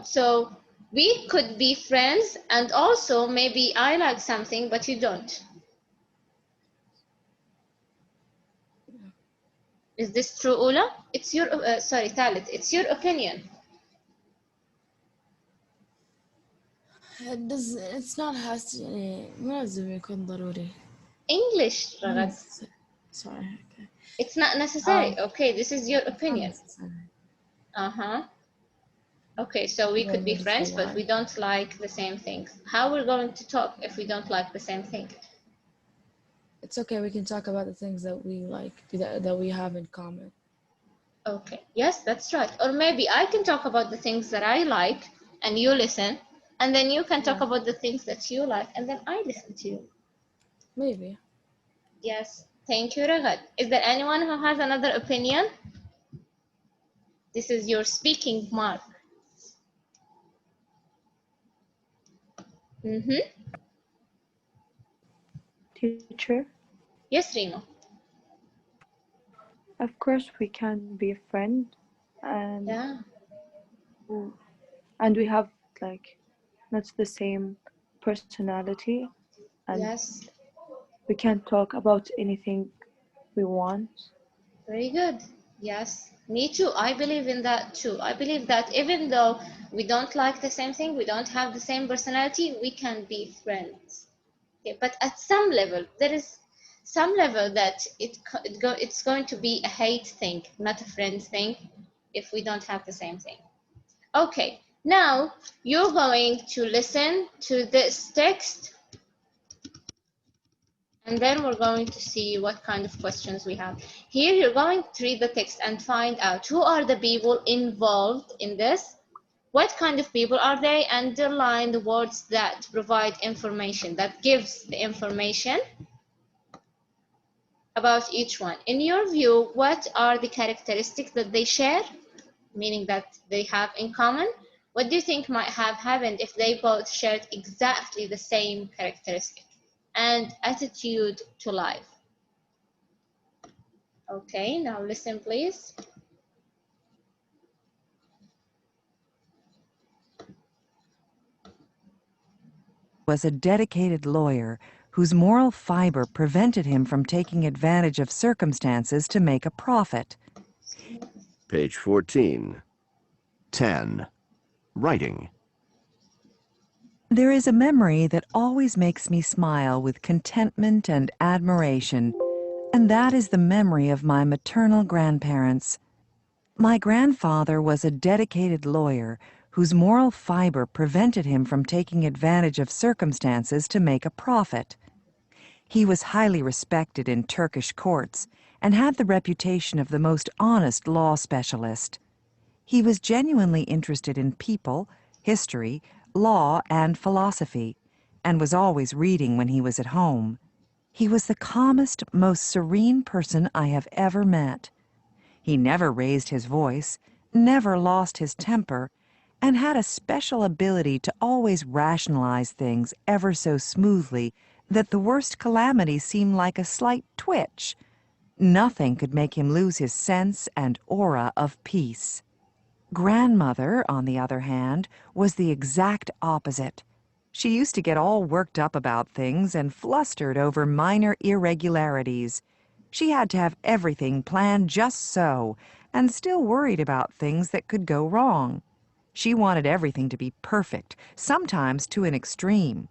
So we could be friends, and also maybe I like something but you don't. Is this true, Ola? It's your sorry, Thalit, it's your opinion. It's not has to مو لازم يكون ضروري. English, Ragad. Sorry. Okay. It's not necessary. Okay, this is your opinion. Okay, so we could be friends, but we don't like the same things. How we're going to talk if we don't like the same thing? It's okay. We can talk about the things that we like, that we have in common. Okay, yes, that's right. Or maybe I can talk about the things that I like and you listen, and then you can talk about the things that you like and then I listen to you. Maybe. Yes, thank you, Ragad. Is there anyone who has another opinion? This is your speaking mark. Teacher? Yes, Remo. Of course we can be a friend, and Yeah. And we have like not the same personality, and Yes. we can talk about anything we want. Very good. Yes, me too. I believe in that too. I believe that even though we don't like the same thing, we don't have the same personality, we can be friends. Okay, but at some level, there is some level that it's going to be a hate thing, not a friend thing, if we don't have the same thing. Okay, now you're going to listen to this text, and then we're going to see what kind of questions we have. Here you're going to read the text and find out who are the people involved in this, what kind of people are they, underline the words that provide information, that gives the information about each one. In your view, what are the characteristics that they share, meaning that they have in common? What do you think might have happened if they both shared exactly the same characteristic and attitude to life? Okay, now listen, please. Was a dedicated lawyer whose moral fiber prevented him from taking advantage of circumstances to make a profit. Page 14. 10. Writing. There is a memory that always makes me smile with contentment and admiration, and that is the memory of my maternal grandparents. My grandfather was a dedicated lawyer whose moral fiber prevented him from taking advantage of circumstances to make a profit. He was highly respected in Turkish courts and had the reputation of the most honest law specialist. He was genuinely interested in people, history, law, and philosophy, and was always reading when he was at home. He was the calmest, most serene person I have ever met. He never raised his voice, never lost his temper, and had a special ability to always rationalize things ever so smoothly that the worst calamity seemed like a slight twitch. Nothing could make him lose his sense and aura of peace. Grandmother, on the other hand, was the exact opposite. She used to get all worked up about things and flustered over minor irregularities. She had to have everything planned just so, and still worried about things that could go wrong. She wanted everything to be perfect, sometimes to an extreme.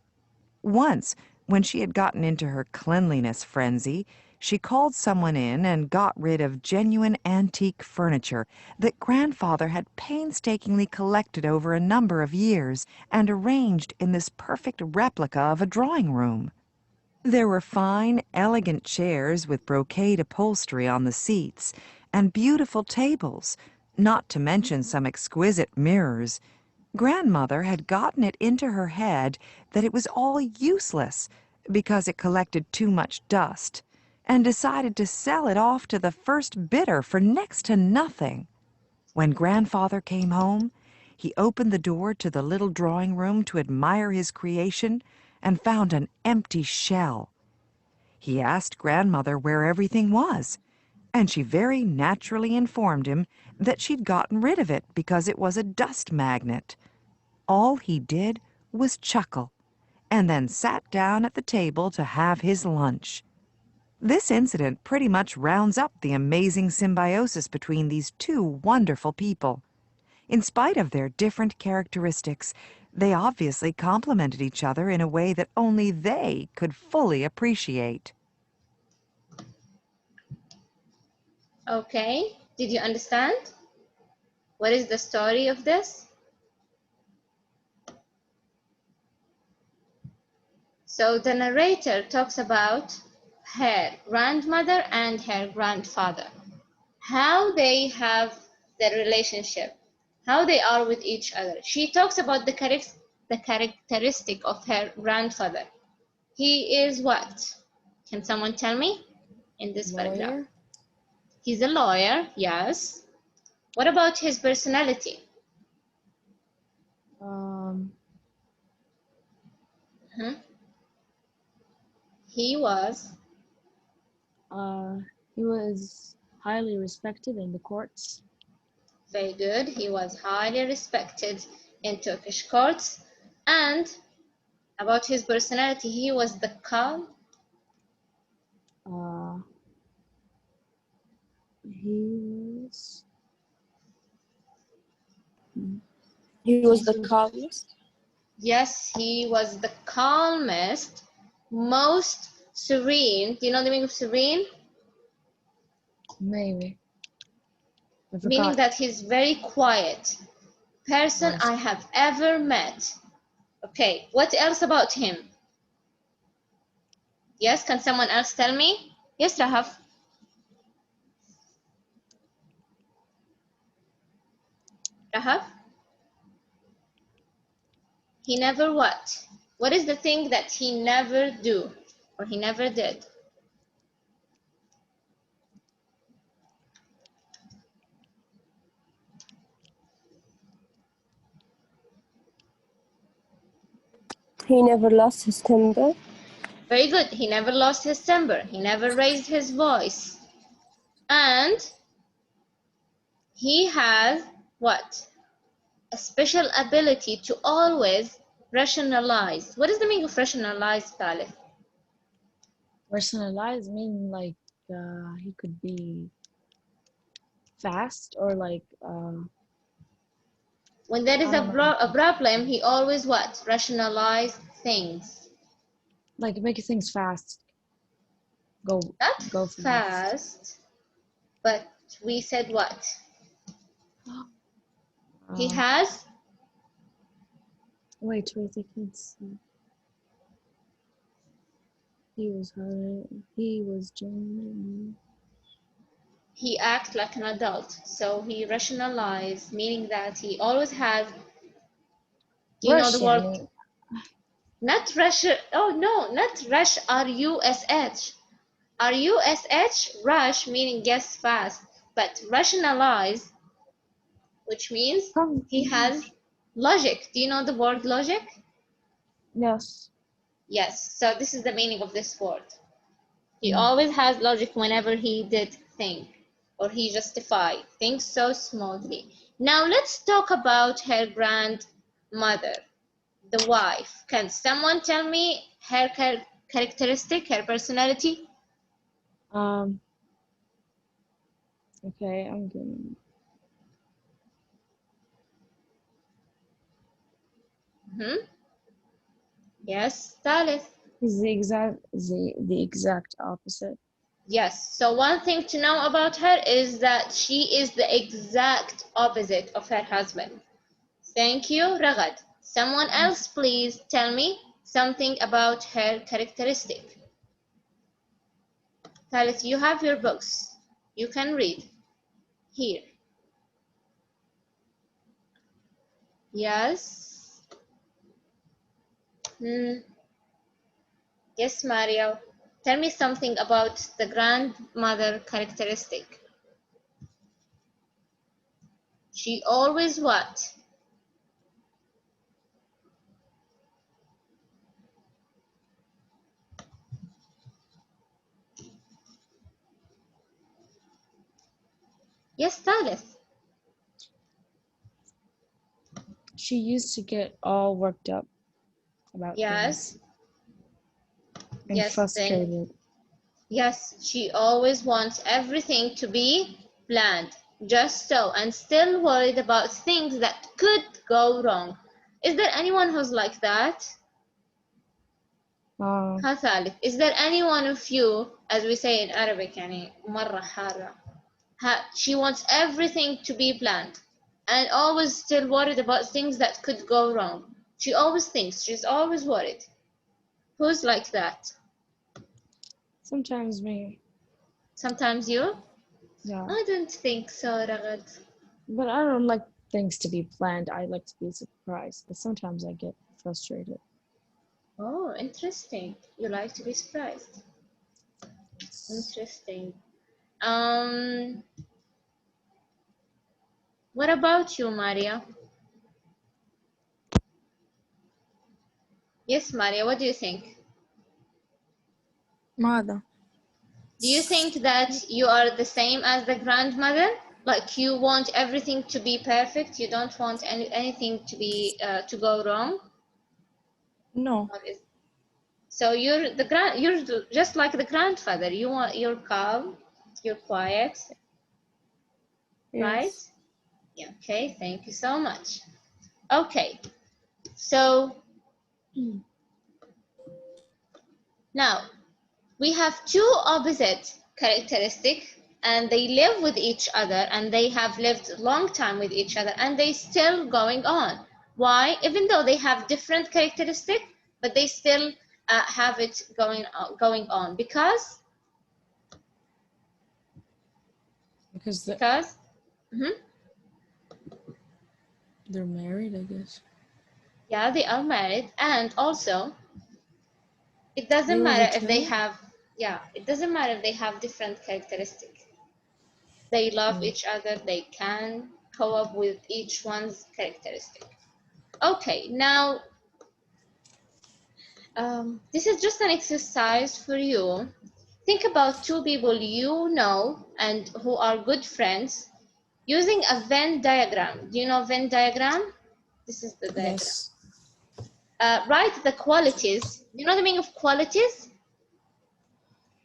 Once, when she had gotten into her cleanliness frenzy, she called someone in and got rid of genuine antique furniture that Grandfather had painstakingly collected over a number of years and arranged in this perfect replica of a drawing room. There were fine, elegant chairs with brocade upholstery on the seats, and beautiful tables, not to mention some exquisite mirrors. Grandmother had gotten it into her head that it was all useless because it collected too much dust, and decided to sell it off to the first bidder for next to nothing. When Grandfather came home, he opened the door to the little drawing room to admire his creation and found an empty shell. He asked Grandmother where everything was, and she very naturally informed him that she'd gotten rid of it because it was a dust magnet. all he did was chuckle, and then sat down at the table to have his lunch. This incident pretty much rounds up the amazing symbiosis between these two wonderful people. In spite of their different characteristics, they obviously complemented each other in a way that only they could fully appreciate. Okay, did you understand? What is the story of this? So the narrator talks about her grandmother and her grandfather, how they have their relationship, how they are with each other. She talks about the characteristic of her grandfather. He is what? Can someone tell me in this paragraph? Lawyer. He's a lawyer, yes. What about his personality? Hmm? He was He was highly respected in the courts. very good. He was highly respected in Turkish courts. And about his personality, he was the calm. He was the calmest. Yes, he was the calmest, most serene. Do you know the meaning of serene? Maybe. I Meaning forgot. that he's very quiet person Nice. I have ever met. Okay, what else about him? Yes, can someone else tell me? Yes, Rahaf. Rahaf? He never what? What is the thing that he never do or he never did? He never lost his temper. Very good. He never lost his temper. He never raised his voice. And he has what? A special ability to always rationalize. What is the meaning of rationalize, Talib? Personalized mean like he could be fast or like When there is I don't know. a problem, he always what? Rationalize things. Like make things fast. Go Not fast. fast, but we said what? He has Wait, I can't see. He was genuine. he act like an adult, so he rationalize, meaning that he always has. Do you know the word? Russian. Not rush. Oh no, not rush. R-U-S-H. R-U-S-H. Rush meaning guess fast, but rationalize, which means he has logic. Do you know the word logic? Yes. Yes. So this is the meaning of this word. He always has logic whenever he did think or he justified things so smoothly. Now let's talk about her grandmother, the wife. Can someone tell me her characteristic, her personality? Okay, I'm getting. Yes, Thalith. He's the exact opposite. Yes. So one thing to know about her is that she is the exact opposite of her husband. Thank you, Ragad. Someone else please tell me something about her characteristic. Thalith, you have your books. You can read. Here. Yes. Yes, Mario. Tell me something about the grandmother characteristic. She always what? Yes, Thalith. she used to get all worked up about Yes. things and Yes, frustrated. yes, she always wants everything to be planned, just so, and still worried about things that could go wrong. Is there anyone who's like that? ها ثالث. Is there any one of you, as we say in Arabic, يعني مرة حارة. She wants everything to be planned and always still worried about things that could go wrong. She always thinks, she's always worried. Who's like that? Sometimes me. Sometimes you? Yeah. I don't think so, Ragad. But I don't like things to be planned. I like to be surprised. But sometimes I get frustrated. Oh, interesting. You like to be surprised. Interesting. What about you, Maria? Yes, Maria, what do you think? ماذا؟ Do you think that you are the same as the grandmother? Like you want everything to be perfect, you don't want anything to be to go wrong? No. So you're just like the grandfather. You're calm, you're quiet, right? Yes. Yeah, okay, thank you so much. Okay, so now we have two opposite characteristics and they live with each other and they have lived a long time with each other and they still going on. Why? Even though they have different characteristics, but they still have it going on because They're married, I guess. Yeah, they are married, and also it They doesn't live matter if they together? have it doesn't matter if they have different characteristics. They love each other, they can co-op with each one's characteristic. Okay, now this is just an exercise for you. Think about two people you know and who are good friends using a Venn diagram. Do you know Venn diagram? This is the diagram. Yes. Write the qualities. Do you know the meaning of qualities?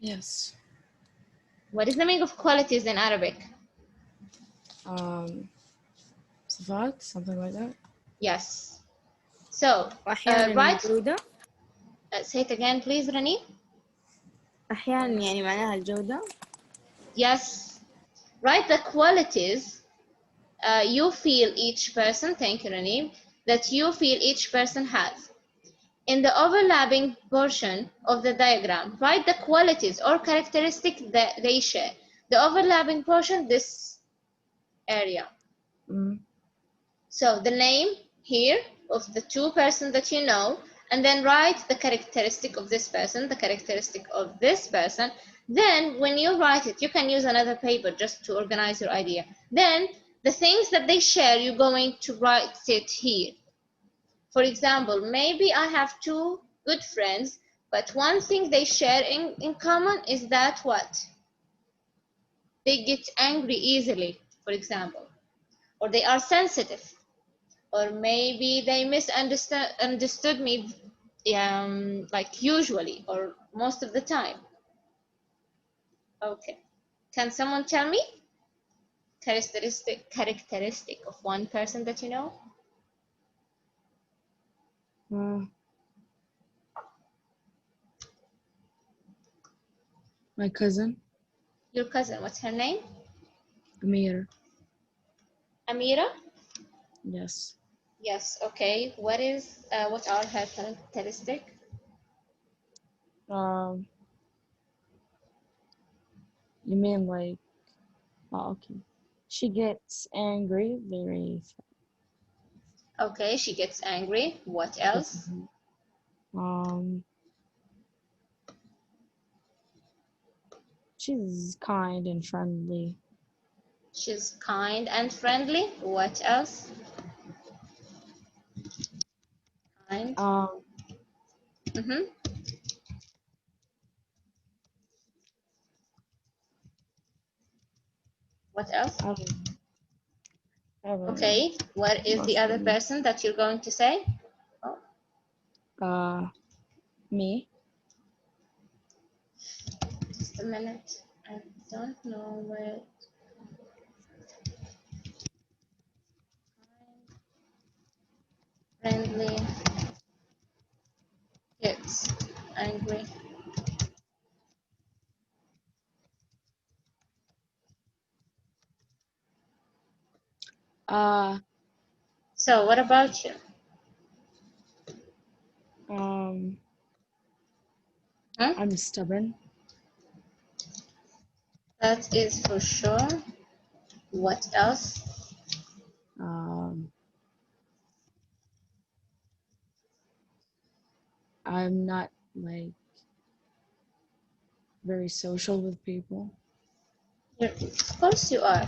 Yes. What is the meaning of qualities in Arabic? صفات, something like that. Yes. So, وأحيانا write. الجودة. Say it again, please, Rani. أحيانا يعني معناها الجودة. Yes. Write the qualities you feel each person, thank you, Rani, that you feel each person has. In the overlapping portion of the diagram, write the qualities or characteristics that they share. The overlapping portion, this area. So the name here of the two persons that you know, and then write the characteristic of this person, the characteristic of this person. Then when you write it, you can use another paper just to organize your idea. Then the things that they share, you're going to write it here. For example, maybe I have two good friends, but one thing they share in common is that what? They get angry easily, for example, or they are sensitive. Or maybe they understood me like usually or most of the time. Okay, can someone tell me characteristic of one person that you know? My cousin. Your cousin, what's her name? Amira. Amira? Yes. Yes, okay. What are her characteristics? You mean like, oh, okay. She gets angry very fast. Okay, she gets angry. What else? She's kind and friendly. She's kind and friendly. What else? Kind. What else? Okay, what is the other person that you're going to say? Me. Just a minute. I don't know where. Friendly. Gets angry. So what about you? I'm stubborn. That is for sure. What else? I'm not like very social with people. Of course you are.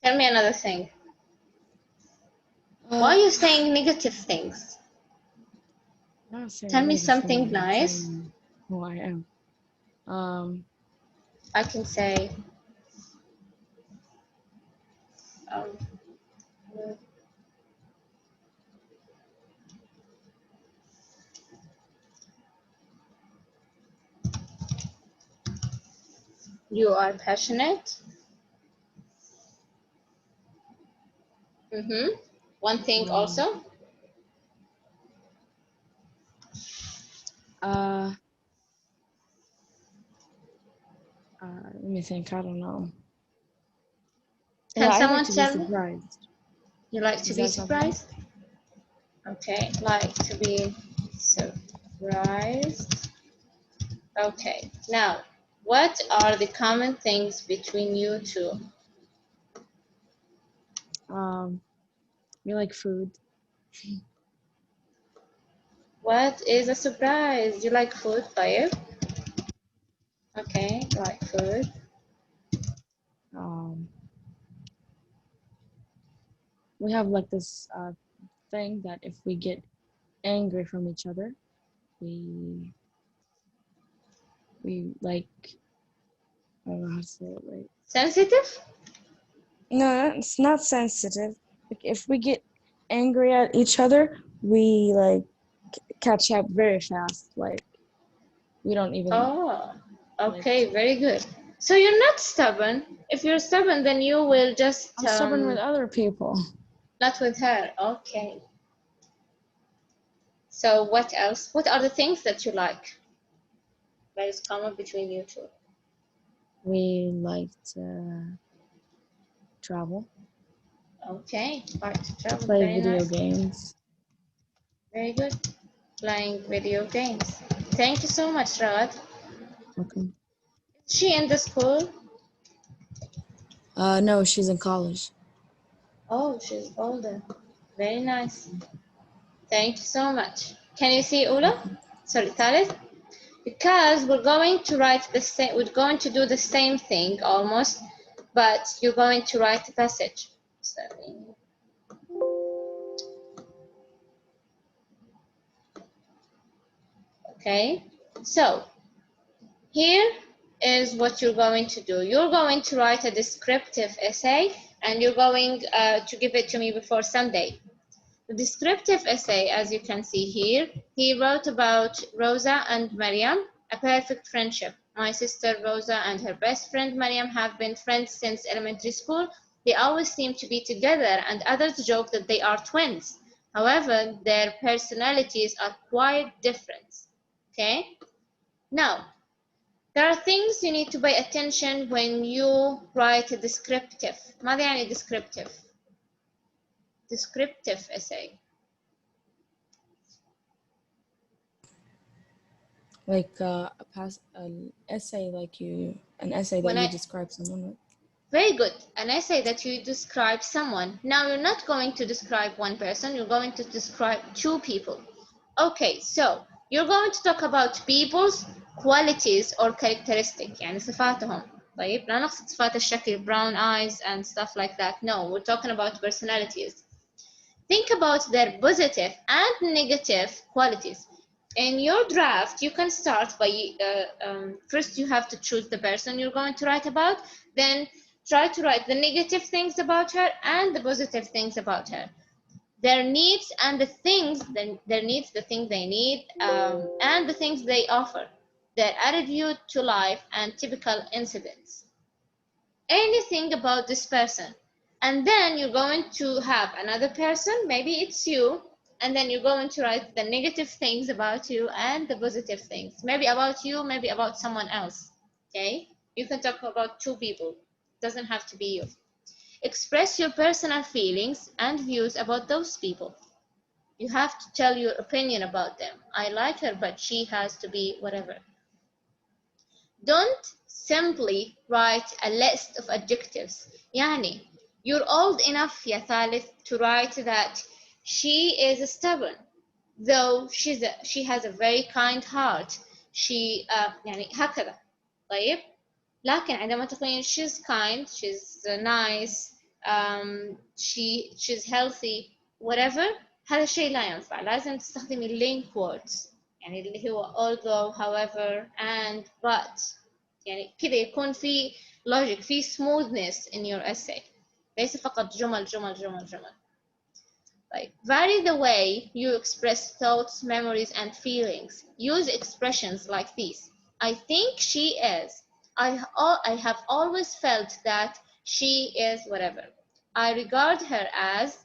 Tell me another thing. Why are you saying negative things? Tell me something nice. Who I am. I can say, you are passionate. One thing also. Let me think. I don't know. Can someone I like to tell be me? surprised. You like to Is be that something? surprised? Okay, like to be surprised. Okay, now, what are the common things between you two? We like food. What is a surprise? You like food, طيب? Okay, like food. We have like this thing that if we get angry from each other, we like, I don't know how to say it, like, Sensitive? no, it's not sensitive. Like if we get angry at each other, we like catch up very fast. Like we don't even. Oh, okay, very good. So you're not stubborn. If you're stubborn, then you will just. I'm stubborn with other people. Not with her. Okay. So what else? What are the things that you like? That is common between you two. We like to travel. Okay, like to travel. Play Very video nice. games. Very good. Playing video games. Thank you so much, Rawat. Okay. Is she in the school? No, she's in college. Oh, she's older. Very nice. Thank you so much. Can you see Ula? Sorry, Thalith? Because we're going to write the same, we're going to do the same thing almost, but you're going to write the passage. Okay, so here is what you're going to do. You're going to write a descriptive essay and you're going to give it to me before Sunday. The descriptive essay, as you can see here, he wrote about Rosa and Mariam, a perfect friendship. My sister Rosa and her best friend Mariam have been friends since elementary school. They always seem to be together and others joke that they are twins. However, their personalities are quite different. Okay? Now, there are things you need to pay attention when you write a descriptive. ماذا يعني descriptive? Descriptive essay. Like an essay, like an essay that you describe someone with. Very good. An essay that you describe someone. Now you're not going to describe one person, you're going to describe two people. Okay, so you're going to talk about people's qualities or characteristics, يعني صفاتهم. طيب لا نقصد صفات الشكل, brown eyes and stuff like that. No, we're talking about personalities. Think about their positive and negative qualities. In your draft, you can start by first you have to choose the person you're going to write about. Then Try to write the negative things about her and the positive things about her. Their needs and the things, their needs, the things they need, and the things they offer. Their attitude to life and typical incidents. Anything about this person. And then you're going to have another person, maybe it's you, and then you're going to write the negative things about you and the positive things. Maybe about you, maybe about someone else. Okay? You can talk about two people. It doesn't have to be you. Express your personal feelings and views about those people. You have to tell your opinion about them. I like her, but she has to be whatever. Don't simply write a list of adjectives. يعني you're old enough يا ثالث to write that she is stubborn, though she has a very kind heart. She يعني هكذا. طيب لكن عندما تقولين she's kind, she's nice, she's healthy, whatever, هذا الشيء لا ينفع. لازم تستخدمي link words يعني اللي هو although, however, and, but. يعني كذا يكون في logic، في smoothness in your essay، ليس فقط جمل جمل جمل جمل. Like, vary the way you express thoughts, memories, and feelings. Use expressions like these. I think she is. I have always felt that she is whatever. I regard her as,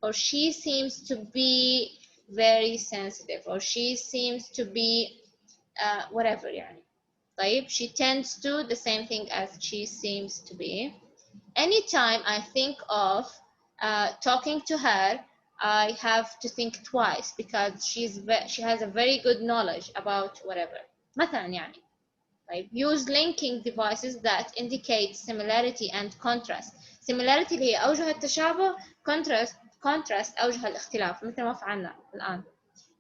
or she seems to be very sensitive, or she seems to be whatever يعني. طيب, she tends to, the same thing as she seems to be. Anytime I think of talking to her, I have to think twice because she has a very good knowledge about whatever. مثلا يعني. طيب, use linking devices that indicate similarity and contrast. Similarity اللي هي أوجه التشابه، contrast أوجه الاختلاف مثل ما فعلنا الآن.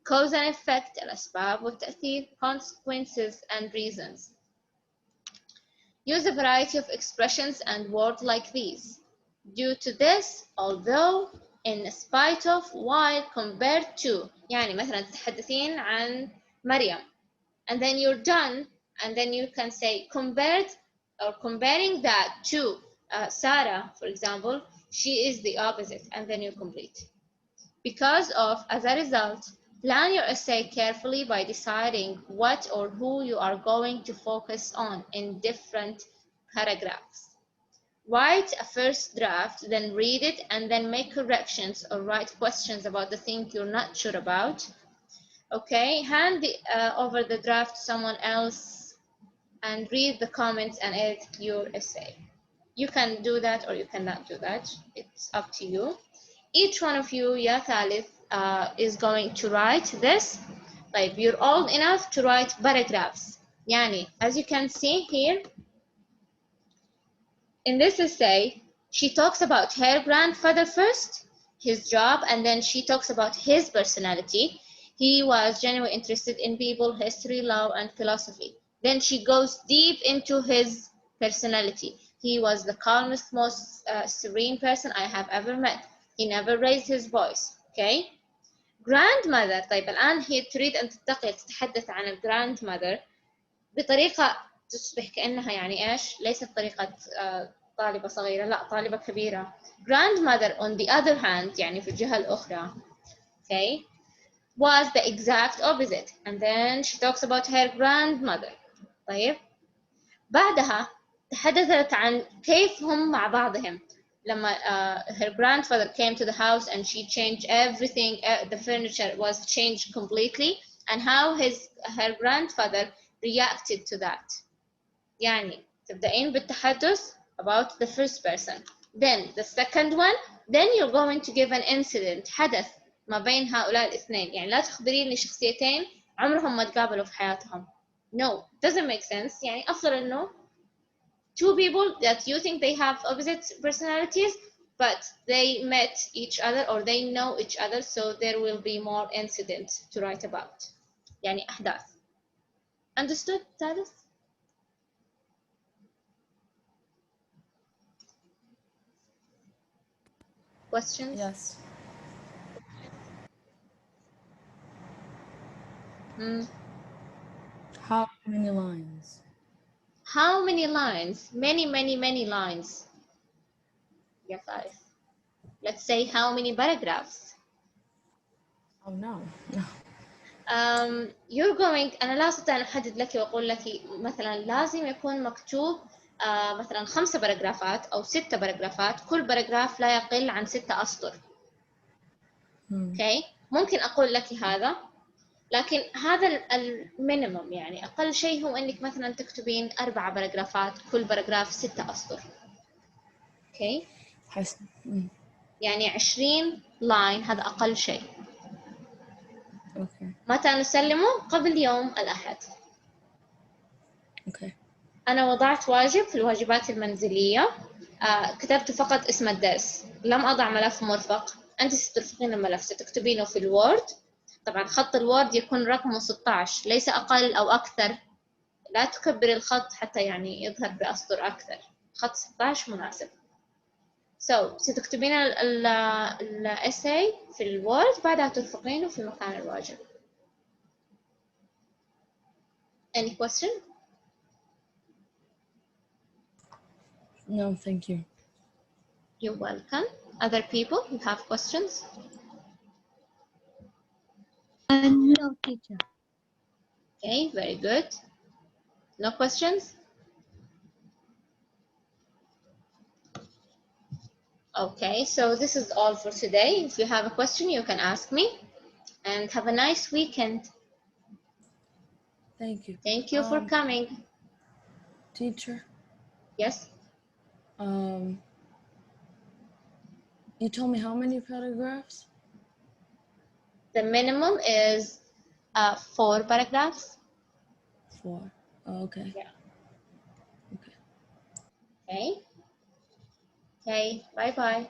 Cause and effect الأسباب والتأثير, consequences and reasons. Use a variety of expressions and words like these. Due to this, although, in spite of, while, compared to. يعني مثلا تتحدثين عن مريم and then you're done and then you can say compared or comparing that to Sarah, for example, she is the opposite, and then you complete. Because of, as a result, plan your essay carefully by deciding what or who you are going to focus on in different paragraphs. Write a first draft, then read it, and then make corrections or write questions about the thing you're not sure about. Okay, hand over the draft to someone else and read the comments and edit your essay. You can do that or you cannot do that. It's up to you. Each one of you, يا ثالث, is going to write this. Like, you're old enough to write paragraphs. يعني, as you can see here, in this essay, she talks about her grandfather first, his job, and then she talks about his personality. He was genuinely interested in people, history, law, and philosophy. Then she goes deep into his personality. He was the calmest, most serene person I have ever met. He never raised his voice. Okay? Grandmother. طيب الآن هي تريد أن تتحدث عن الgrandmother بطريقة تصبح كأنها يعني إيش؟ ليست طريقة طالبة صغيرة، لا طالبة كبيرة. Grandmother on the other hand يعني في الجهة الأخرى, okay, was the exact opposite, and then she talks about her grandmother. طيب بعدها تحدثت عن كيف هم مع بعضهم لما her grandfather came to the house and she changed everything, the furniture was changed completely, and how her grandfather reacted to that. يعني تبدأين بالتحدث about the first person, then the second one, then you're going to give an incident, حدث ما بين هؤلاء الاثنين. يعني لا تخبرين لي شخصيتين عمرهم ما تقابلوا في حياتهم. No, doesn't make sense. يعني أفضل إنه two people that you think they have opposite personalities, but they met each other or they know each other, so there will be more incidents to write about. يعني أحداث. Understood, ثالث? Questions? Yes. How many lines? how many lines? Many lines. يا فارس. Let's say how many paragraphs. Oh no. You're going أنا لا أستطيع أن أحدد لك وأقول لك مثلا لازم يكون مكتوب مثلا 5 باراجرافات أو 6 باراجرافات، كل باراجراف لا يقل عن 6 أسطر. اوكي ممكن أقول لك هذا، لكن هذا المينيمم، يعني أقل شيء هو إنك مثلا تكتبين 4 باراجرافات، كل باراجراف 6 أسطر. اوكي حسن. يعني 20 لاين، هذا أقل شيء. اوكي. متى نسلمه؟ قبل يوم الأحد. اوكي. أنا وضعت واجب في الواجبات المنزلية، كتبت فقط اسم الدرس، لم أضع ملف مرفق. أنت سترفقين الملف، ستكتبينه في الوورد. طبعا خط الوورد يكون رقمه 16، ليس أقل أو أكثر. لا تكبر الخط حتى يعني يظهر بأسطر أكثر، خط 16 مناسب. ستكتبين الاساي في الوورد، بعدها ترفقينه في مكان الواجب. Any question? No, thank you. You're welcome. Other people, you have questions? No, teacher. Okay, very good. No questions? Okay, so this is all for today. If you have a question, you can ask me. And have a nice weekend. Thank you. Thank you for coming. Teacher, Yes? you told me how many paragraphs? The minimum is 4 paragraphs. 4. Oh, okay. Yeah. Okay. Okay. Okay, bye-bye.